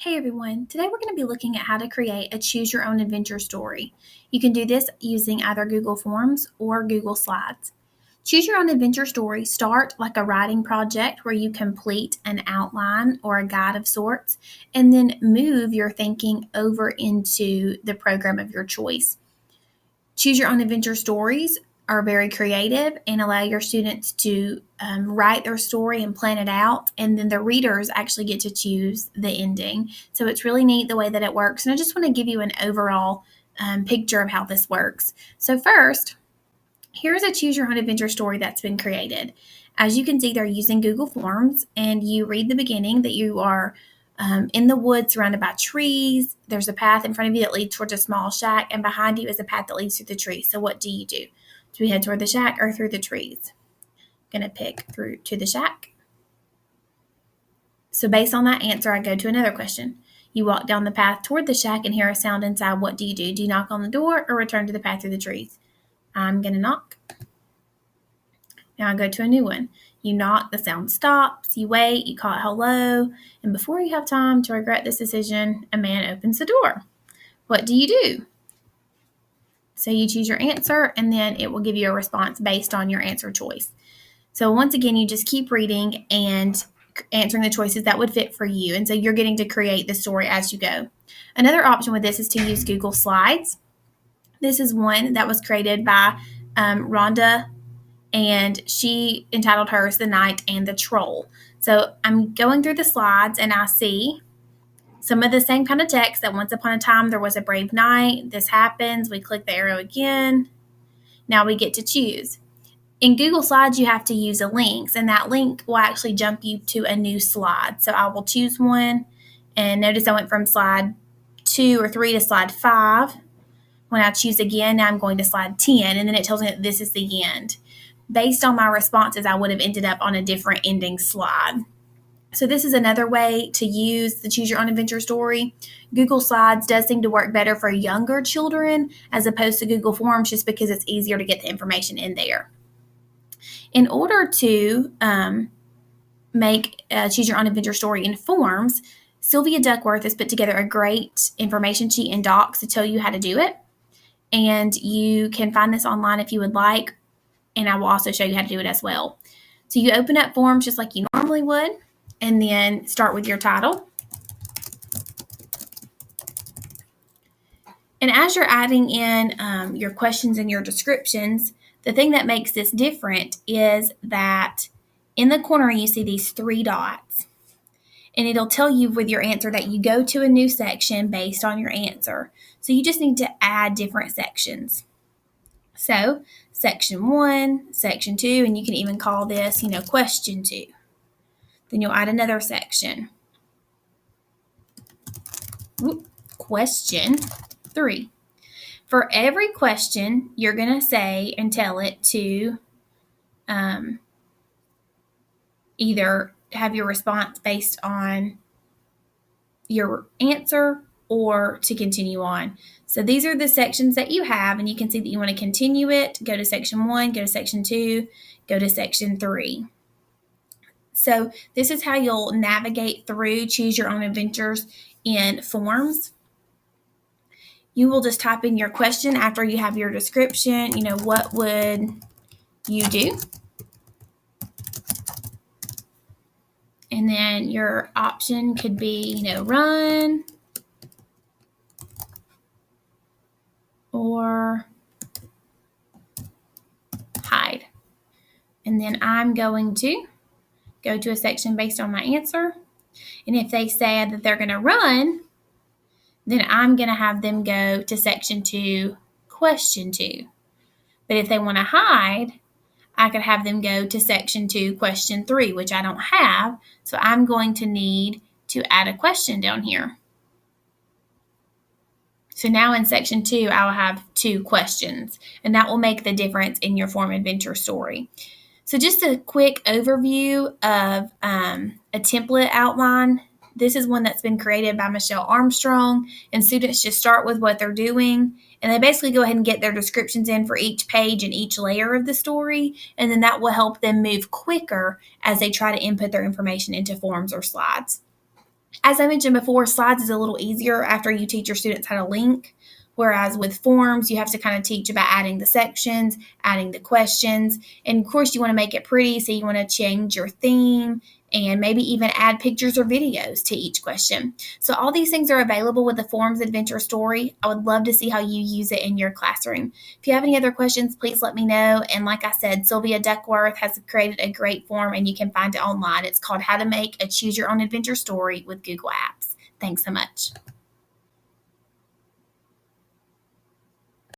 Hey everyone, today we're going to be looking at how to create a choose your own adventure story. You can do this using either Google Forms or Google Slides. Choose your own adventure story start like a writing project where you complete an outline or a guide of sorts and then move your thinking over into the program of your choice. Choose your own adventure stories are very creative and allow your students to write their story and plan it out. And then the readers actually get to choose the ending. So it's really neat the way that it works. And I just want to give you an overall picture of how this works. So, first, here's a choose your own adventure story that's been created. As you can see, they're using Google Forms, and you read the beginning that you are in the woods surrounded by trees. There's a path in front of you that leads towards a small shack, and behind you is a path that leads through the trees. So what do? Do we head toward the shack or through the trees? I'm going to pick through to the shack. So based on that answer, I go to another question. You walk down the path toward the shack and hear a sound inside. What do? Do you knock on the door or return to the path through the trees? I'm going to knock. Now I go to a new one. You knock, the sound stops, you wait, you call it hello, and before you have time to regret this decision, a man opens the door. What do? So you choose your answer, and then it will give you a response based on your answer choice. So once again, you just keep reading and answering the choices that would fit for you. And so you're getting to create the story as you go. Another option with this is to use Google Slides. This is one that was created by Rhonda, and she entitled hers The Knight and the Troll. So I'm going through the slides and I see some of the same kind of text that once upon a time there was a brave knight. This happens. We click the arrow again. Now we get to choose. In Google Slides, you have to use a link, and that link will actually jump you to a new slide. So I will choose one, and notice I went from slide 2 or 3 to slide 5. When I choose again, now I'm going to slide 10, and then it tells me that this is the end. Based on my responses, I would have ended up on a different ending slide. So this is another way to use the Choose Your Own Adventure story. Google Slides does seem to work better for younger children as opposed to Google Forms just because it's easier to get the information in there. In order to make Choose Your Own Adventure story in Forms, Sylvia Duckworth has put together a great information sheet in Docs to tell you how to do it. And you can find this online if you would like, and I will also show you how to do it as well. So you open up Forms just like you normally would, and then start with your title. And as you're adding in your questions and your descriptions, the thing that makes this different is that in the corner you see these 3 dots. And it'll tell you with your answer that you go to a new section based on your answer. So you just need to add different sections. So section 1, section 2, and you can even call this, question 2. Then you'll add another section. Question 3. For every question, you're going to say and tell it to either have your response based on your answer or to continue on. So these are the sections that you have, and you can see that you want to continue it. Go to section 1, go to section 2, go to section 3. So this is how you'll navigate through Choose Your Own Adventures in Forms. You will just type in your question after you have your description. What would you do? And then your option could be, run or hide. And then I'm going to go to a section based on my answer. And if they say that they're going to run, then I'm going to have them go to section 2, question 2. But if they want to hide, I could have them go to section 2, question 3, which I don't have. So I'm going to need to add a question down here. So now in section 2, I'll have 2 questions, and that will make the difference in your form adventure story. So just a quick overview of a template outline. This is one that's been created by Michelle Armstrong, and students just start with what they're doing, and they basically go ahead and get their descriptions in for each page and each layer of the story, and then that will help them move quicker as they try to input their information into forms or slides. As I mentioned before, slides is a little easier after you teach your students how to link. Whereas with forms, you have to kind of teach about adding the sections, adding the questions. And of course, you want to make it pretty. So you want to change your theme and maybe even add pictures or videos to each question. So all these things are available with the Forms Adventure Story. I would love to see how you use it in your classroom. If you have any other questions, please let me know. And like I said, Sylvia Duckworth has created a great form and you can find it online. It's called How to Make a Choose Your Own Adventure Story with Google Apps. Thanks so much.